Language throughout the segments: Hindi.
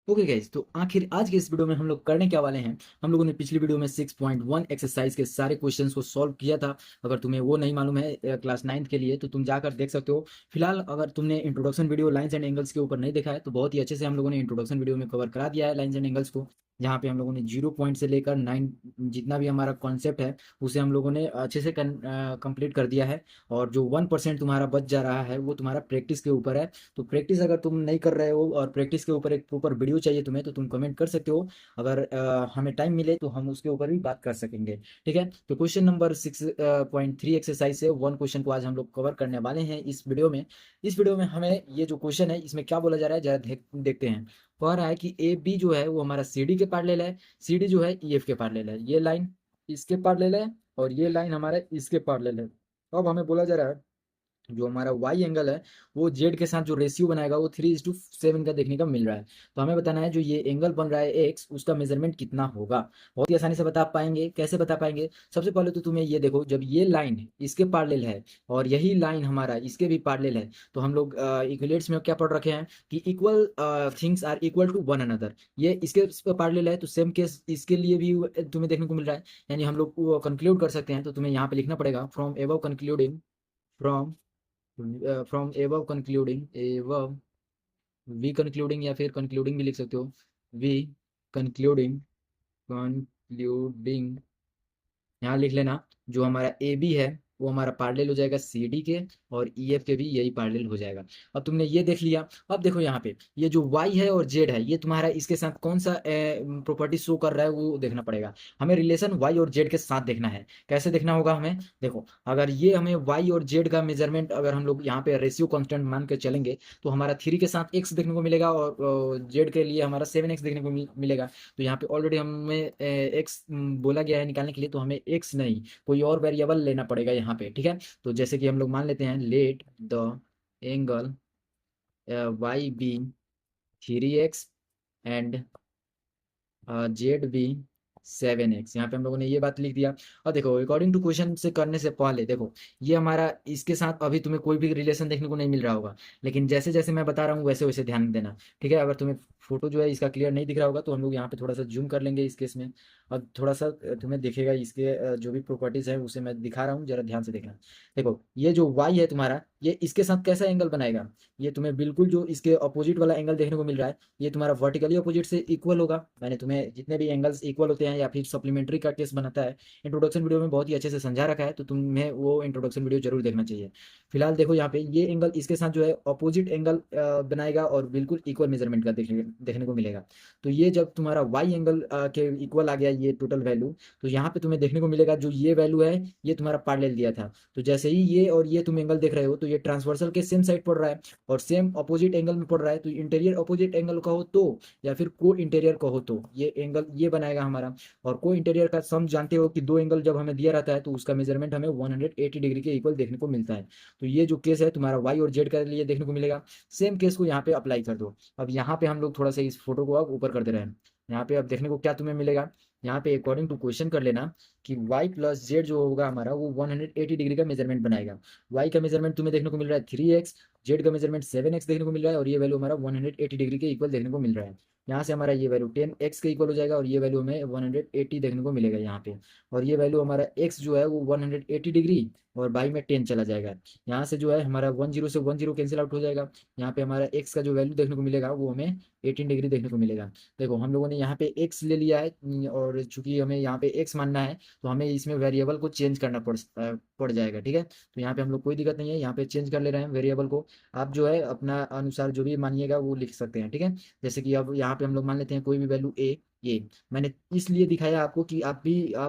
ओके गाइस, तो आखिर आज के इस वीडियो में हम लोग करने क्या वाले हैं। हम लोगों ने पिछली वीडियो में 6.1 एक्सरसाइज के सारे क्वेश्चंस को सॉल्व किया था। अगर तुम्हें वो नहीं मालूम है क्लास 9th के लिए, तो तुम जाकर देख सकते हो। फिलहाल अगर तुमने introduction video lines and angles के ऊपर नहीं देखा है, तो बहुत ही अच्छे से हम लोगों ने इंट्रोडक्शन वीडियो में कवर करा दिया है लाइंस एंड एंगल्स को। जहाँ पे हम लोगों ने 0 पॉइंट से लेकर 9 जितना भी हमारा कॉन्सेप्ट है उसे हम लोगों ने अच्छे से कंप्लीट कर दिया है। और जो 1% तुम्हारा बच जा रहा है वो तुम्हारा प्रैक्टिस के ऊपर है। तो प्रैक्टिस अगर तुम नहीं कर रहे हो और प्रैक्टिस के ऊपर एक प्रॉपर वीडियो चाहिए तुम्हें, तो तुम कमेंट कर सकते हो। अगर हमें टाइम मिले तो हम उसके ऊपर भी बात कर सकेंगे। ठीक है, तो क्वेश्चन नंबर 6.3 एक्सरसाइज से 1 क्वेश्चन को आज हम लोग कवर करने वाले हैं इस वीडियो में। इस वीडियो में हमें ये जो क्वेश्चन है इसमें क्या बोला जा रहा है जरा देखते हैं। कह रहा है कि ए बी जो है वो हमारा सी डी के पैरेलल है, सी डी जो है ई एफ के पैरेलल है, ये लाइन इसके पैरेलल है और ये लाइन हमारा इसके पैरेलल है। अब हमें बोला जा रहा है जो हमारा वाई एंगल है वो जेड के साथ जो रेशियो बनाएगा वो 3:7 का देखने का मिल रहा है। तो हमें बताना है जो ये एंगल बन रहा है एक्स, उसका मेजरमेंट कितना होगा। बहुत ही आसानी से बता पाएंगे। कैसे बता पाएंगे? सबसे पहले तो तुम्हें ये देखो, जब ये लाइन इसके पैरेलल है और यही लाइन हमारा इसके भी पैरेलल है, तो हम लोग इक्विलेट्स में क्या पढ़ रखे हैं कि equal things are equal to one another. ये इसके पैरेलल है तो सेम केस इसके लिए भी तुम्हें देखने को मिल रहा है। यानी हम लोग कंक्लूड कर सकते हैं। तो तुम्हें यहाँ पे लिखना पड़ेगा from above concluding, from from above concluding, above we concluding, या फिर कंक्लूडिंग भी लिख सकते हो। वी कंक्लूडिंग, कंक्लूडिंग यहाँ लिख लेना। जो हमारा ए बी है वो हमारा पार्लेल हो जाएगा सी डी के, और ई एफ के भी यही पार्लेल हो जाएगा। अब तुमने ये देख लिया। अब देखो यहाँ पे ये जो वाई है और जेड है ये तुम्हारा इसके साथ कौन सा प्रॉपर्टी शो कर रहा है वो देखना पड़ेगा। हमें रिलेशन वाई और जेड के साथ देखना है। कैसे देखना होगा हमें? देखो, अगर ये हमें वाई और जेड का मेजरमेंट अगर हम लोग यहाँ पे रेशियो कॉन्स्टेंट मान के चलेंगे, तो हमारा 3 के साथ एक्स देखने को मिलेगा और जेड के लिए हमारा 7x देखने को मिलेगा। तो यहाँ पे ऑलरेडी हमें एक्स बोला गया है निकालने के लिए, तो हमें एक्स नहीं कोई और वेरिएबल लेना पड़ेगा यहाँ पे। ठीक है, तो जैसे कि हम लोग मान लेते हैं let the angle Y be 3x and Z be 7x। यहाँ पे हम लोगों ने ये बात लिख दिया। और देखो, अकॉर्डिंग टू क्वेश्चन से करने से पहले देखो, ये हमारा इसके साथ अभी तुम्हें कोई भी रिलेशन देखने को नहीं मिल रहा होगा, लेकिन जैसे जैसे मैं बता रहा हूँ वैसे वैसे ध्यान देना। ठीक है, अगर तुम्हें फोटो जो है इसका क्लियर नहीं दिख रहा होगा तो हम लोग यहाँ पे थोड़ा सा जूम कर लेंगे इस केस में। अब थोड़ा सा तुम्हें दिखेगा इसके जो भी प्रॉपर्टीज है उसे मैं दिखा रहा हूँ, जरा ध्यान से देखना। देखो, ये जो वाई है तुम्हारा, ये इसके साथ कैसा एंगल बनाएगा? ये तुम्हें बिल्कुल जो इसके अपोजिट वाला एंगल देखने को मिल रहा है, ये तुम्हारा वर्टिकली अपोजिट से इक्वल होगा। मैंने तुम्हें जितने भी एंगल्स इक्वल होते हैं या फिर सप्लीमेंट्री का केस बनाता है, इंट्रोडक्शन वीडियो में बहुत ही अच्छे से समझा रखा है, तो तुम्हें वो इंट्रोडक्शन वीडियो जरूर देखना चाहिए। फिलहाल देखो यहाँ पे ये एंगल इसके साथ जो है अपोजिट एंगल बनाएगा और बिल्कुल इक्वल मेजरमेंट का देखने देखने को मिलेगा। तो ये जब तुम्हारा वाई एंगल के इक्वल आ गया ये टोटल वैल्यू, तो यहाँ पे तुम्हें देखने को मिलेगा जो ये वैल्यू है ये तुम्हारा पैरेलल दिया था। तो जैसे ही ये और ये तुम एंगल देख रहे हो, तो ये ट्रांसवर्सल के सेम साइड पड़ रहा है और सेम अपोजिट एंगल में पड़ रहा है। तो इंटीरियर अपोजिट एंगल कहो तो, या फिर को इंटीरियर कहो तो, ये एंगल ये बनाएगा हमारा। और को इंटीरियर का सम जानते हो कि दो एंगल जब हमें दिया रहता है तो उसका मेजरमेंट हमें 180 डिग्री के इक्वल देखने को मिलता है। तो ये जो केस है तुम्हारा वाई और जेड के लिए देखने को मिलेगा। सेम केस को यहाँ पे अप्लाई कर दो। अब यहाँ पे हम लोग थोड़ा सा इस फोटो को अब ऊपर कर दे रहे हैं। यहाँ पे अब देखने को क्या तुम्हें मिलेगा, यहाँ पे अकॉर्डिंग टू क्वेश्चन कर लेना कि y प्लस जेड जो होगा हमारा वो 180 डिग्री का मेजरमेंट बनाएगा। y का मेजरमेंट तुम्हें देखने को मिल रहा है 3x, जेड का मेजरमेंट 7x देखने को मिल रहा है और ये वैल्यू हमारा 180 डिग्री के इक्वल देखने को मिल रहा है। यहाँ से हमारा ये वैल्यू 10x के इक्वल हो जाएगा और ये वैल्यू हमें 180 देखने को मिलेगा यहाँ पे। और ये वैल्यू हमारा x जो है वो 180 डिग्री और बाई में 10 चला जाएगा। यहाँ से जो है हमारा 10 से 10 कैंसिल आउट हो जाएगा। यहाँ पे हमारा x का जो वैल्यू देखने को मिलेगा वो हमें 18 डिग्री देखने को मिलेगा। देखो, हम लोगों ने यहाँ पे x ले लिया है और चूंकि हमें यहाँ पे x मानना है तो हमें इसमें वेरिएबल को चेंज करना पड़ जाएगा। ठीक है, तो यहाँ पे हम लोग कोई दिक्कत नहीं है, यहाँ पे चेंज कर ले रहे हैं वेरिएबल को। आप जो है अपना अनुसार जो भी मानिएगा वो लिख सकते हैं। ठीक है, जैसे कि अब यहाँ पे हम लोग मान लेते हैं कोई भी वैल्यू ए। ये मैंने इसलिए दिखाया आपको कि आप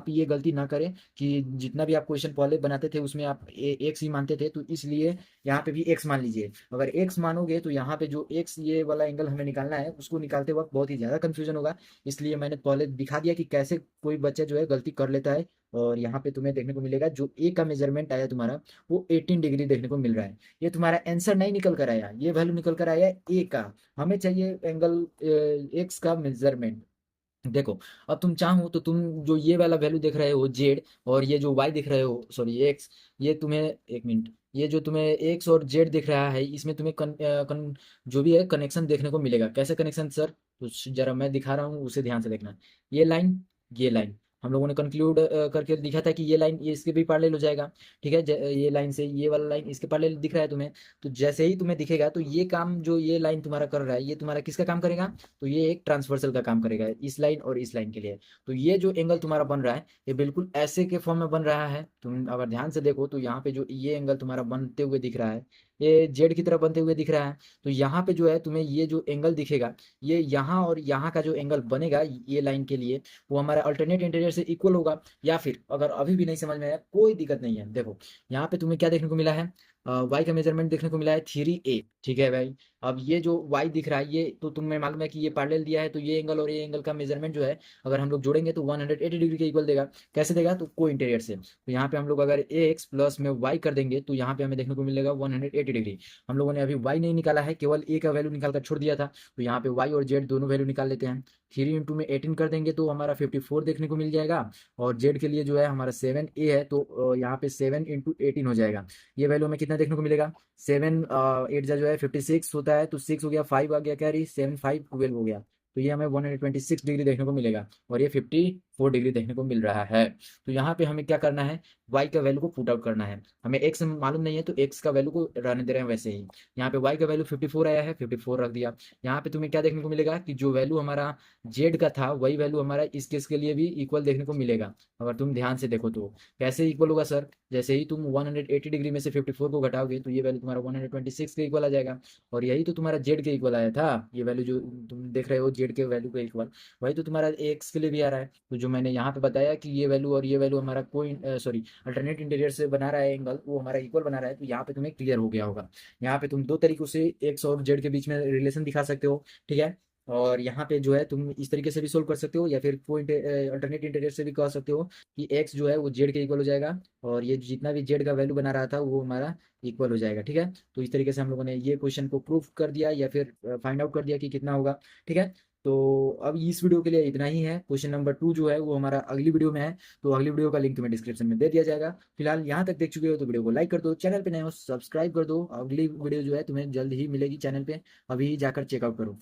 ये गलती ना करें कि जितना भी आप क्वेश्चन पहले बनाते थे उसमें आप एक्स ही मानते थे, तो इसलिए यहाँ पे भी एक्स मान लीजिए। अगर एक्स मानोगे तो यहाँ पे जो एक्स ये वाला एंगल हमें निकालना है उसको निकालते वक्त बहुत ही ज़्यादा कंफ्यूजन होगा। इसलिए मैंने पहले दिखा दिया कि कैसे कोई बच्चा जो है गलती कर लेता है। और यहाँ पे तुम्हें देखने को मिलेगा जो ए का मेजरमेंट आया तुम्हारा वो 18 डिग्री देखने को मिल रहा है। ये तुम्हारा आंसर नहीं निकल कर आया, ये वैल्यू निकल कर आया ए का। हमें चाहिए एंगल एक्स का मेजरमेंट। देखो, अब तुम चाहो तो तुम जो ये वाला वैल्यू देख रहे हो जेड और ये जो वाई दिख रहे हो सॉरी एक्स, ये तुम्हें एक मिनट, ये जो तुम्हें एक्स और जेड दिख रहा है इसमें तुम्हें जो भी है कनेक्शन देखने को मिलेगा। कैसे कनेक्शन सर? तो जरा मैं दिखा रहा हूँ, उसे ध्यान से देखना। ये लाइन हम लोगों ने कंक्लूड करके दिखा था कि ये लाइन ये इसके भी पैरेलल हो जाएगा। ठीक है, ये लाइन से ये वाला लाइन इसके पैरेलल दिख रहा है तुम्हें। तो जैसे ही तुम्हें दिखेगा तो ये काम जो ये लाइन तुम्हारा कर रहा है, ये तुम्हारा किसका काम करेगा? तो ये एक ट्रांसवर्सल का काम करेगा, इस लाइन और इस लाइन के लिए। तो ये जो एंगल तुम्हारा बन रहा है, ये बिल्कुल ऐसे के फॉर्म में बन रहा है। तुम अगर ध्यान से देखो तो यहाँ पे जो ये एंगल तुम्हारा बनते हुए दिख रहा है, ये जेड की तरह बनते हुए दिख रहा है। तो यहाँ पे जो है तुम्हें ये जो एंगल दिखेगा, ये यहाँ और यहाँ का जो एंगल बनेगा ये लाइन के लिए, वो हमारा अल्टरनेट इंटीरियर से इक्वल होगा। या फिर अगर अभी भी नहीं समझ में आया, कोई दिक्कत नहीं है। देखो यहाँ पे तुम्हें क्या देखने को मिला है, वाई का मेजरमेंट देखने को मिला है 3a। ठीक है भाई, अब ये जो वाई दिख रहा है, ये तो तुम्हें मालूम है कि ये पैरेलल दिया है, तो ये एंगल और ये एंगल का मेजरमेंट जो है, अगर हम लोग जोड़ेंगे तो 180 डिग्री के इक्वल देगा। कैसे देगा? तो को इंटीरियर से। तो यहाँ पे हम लोग अगर एक्स प्लस में वाई कर देंगे तो यहाँ पे हमें देखने को मिलेगा 180 डिग्री। हम लोगों ने अभी वाई नहीं निकाला है, केवल ए का वैल्यू निकाल कर छोड़ दिया था। तो यहाँ पे वाई और जेड दोनों वैल्यू निकाल लेते हैं। 3 इंटू में 18 कर देंगे तो हमारा 54 देखने को मिल जाएगा। और जेड के लिए जो है हमारा 7a है, तो यहाँ पे 7 इंटू 18 हो जाएगा। ये वैल्यू हमें कितना देखने को मिलेगा? 7 8 जा जो है 56 होता है, तो 6 हो गया, 5 आ गया, क्या रही 7 5 12 हो गया। तो ये हमें 126 डिग्री देखने को मिलेगा, और ये 54 डिग्री देखने को मिल रहा है। तो यहाँ पे हमें क्या करना है, y का वैल्यू को पुट आउट करना है। हमें x मालूम नहीं है, तो x का वैल्यू को रहने दे रहे हैं वैसे ही। यहाँ पे y का वैल्यू 54 आया है, 54 रख दिया। यहाँ पे तुम्हें क्या देखने को मिलेगा कि जो वैल्यू हमारा z का था, वही वैल्यू हमारा इस केस के लिए भी इक्वल देखने को मिलेगा। अगर तुम ध्यान से देखो तो कैसे इक्वल होगा सर? जैसे ही तुम 180 डिग्री में से 54 को घटाओगे तो ये वैल्यू तुम्हारा 126 के इक्वल आ जाएगा। और यही तो तुम्हारा जेड के इक्वल आया था, ये वैल्यू जो तुम देख रहे हो जेड के वैल्यू के इक्वल, वही तो तुम्हारा एक्स के लिए भी आ रहा है। तो जो मैंने यहाँ पे बताया कि ये वैल्यू और ये वैल्यू हमारा कोई सॉरी अल्टरनेट इंटीरियर से बना रहा है एंगल, वो हमारा इक्वल बना रहा है। तो यहाँ पे तुम्हें क्लियर हो गया होगा। यहाँ पे तुम दो तरीकों से एक्स और जेड के बीच में रिलेशन दिखा सकते हो। ठीक है, और यहाँ पे जो है तुम इस तरीके से भी सोल्व कर सकते हो, या फिर कोई अल्टरनेट इंटीरियर से भी कह सकते हो कि एक्स जो है वो जेड के इक्वल हो जाएगा, और ये जितना भी जेड का वैल्यू बना रहा था वो हमारा इक्वल हो जाएगा। ठीक है, तो इस तरीके से हम लोगों ने ये क्वेश्चन को प्रूफ कर दिया, या फिर फाइंड आउट कर दिया कि कितना होगा। ठीक है, तो अब इस वीडियो के लिए इतना ही है। क्वेश्चन नंबर 2 जो है वो हमारा अगली वीडियो में है, तो अगली वीडियो का लिंक तुम्हें डिस्क्रिप्शन में दे दिया जाएगा। फिलहाल यहाँ तक देख चुके हो तो वीडियो को लाइक कर दो, चैनल पे नए हो सब्सक्राइब कर दो। अगली वीडियो जो है तुम्हें जल्द ही मिलेगी चैनल पे, अभी जाकर चेकआउट करो।